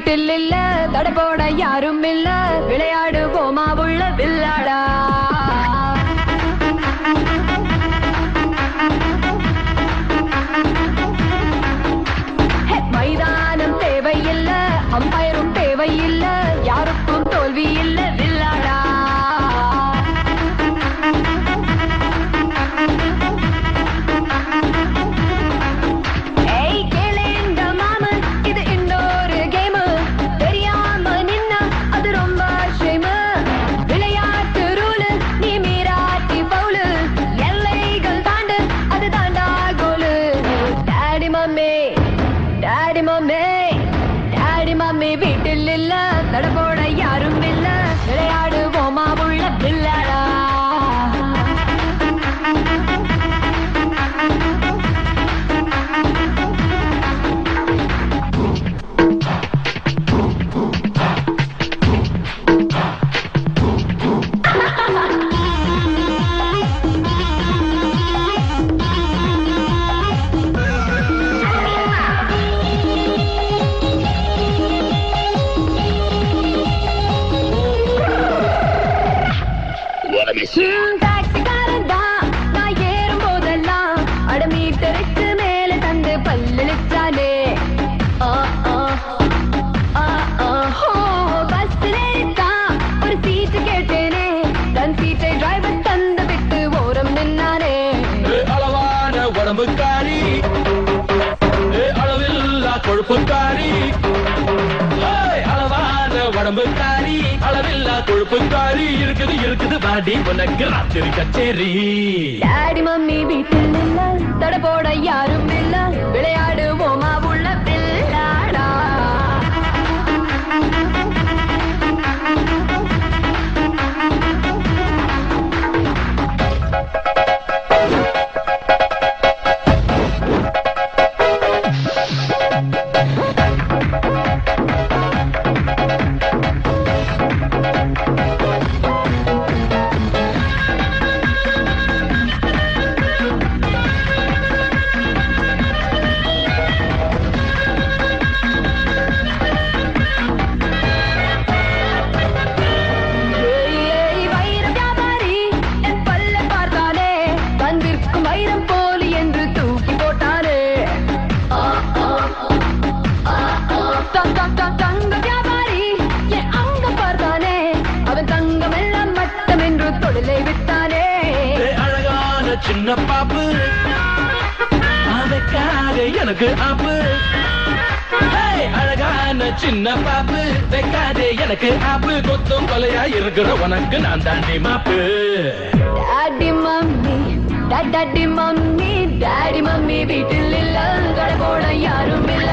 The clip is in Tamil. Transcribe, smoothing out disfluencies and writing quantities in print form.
வீட்டில் இல்ல தடபோட யாரும் இல்ல விளையாடுவோமா உள்ள வில்லாடா மைதானம் தேவையில்ல அம்பயரும் தேவையில்ல யாருக்கும் தோல்வி இல்ல வில்லாடா வீட்டில் இல்ல தடபோட யாரும் இல்ல விளையாடுவோமா உள்ள வில்லாடா டாக்ஸிக்காரன் தான் நான் ஏறும் போதெல்லாம் அடமீட்டருக்கு மேல தந்து பல்லிச்சாலே பஸ் நேரித்தான் ஒரு சீட்டு கேட்டேனே தன் சீட்டை டிரைவர் தந்து விட்டு ஓரம் நின்னானே அளவான உடம்புக்காரி அளவில்லா கொழுப்புக்காரி உடம்புக்காரி அளவில்லா கொழுப்புக்காரி இருக்குது இருக்குது பாடி உனக்கு ராத்திரி கச்சேரி டாடி மம்மி வீட்டில் இல்ல தடபோட யாரும் இல்ல விளையாடுவோமா உள்ள வில்லாடா தங்க வியாபாரி என் அங்க பார்த்தானே அவன் தங்கம் எல்லாம் மட்டம் என்று தொழிலை விட்டானே அழகான சின்ன பாப்பு அதுக்காக எனக்கு ஆப்பு அழகான சின்ன பாப்பு வைக்காதே எனக்கு ஆப்பு கொத்தும் கொலையா இருக்கிற உனக்கு நான் தாண்டி மாப்பு daddy mummy daddy mummy daddy mummy வீட்டில் இல்ல கடை போட யாரும் இல்ல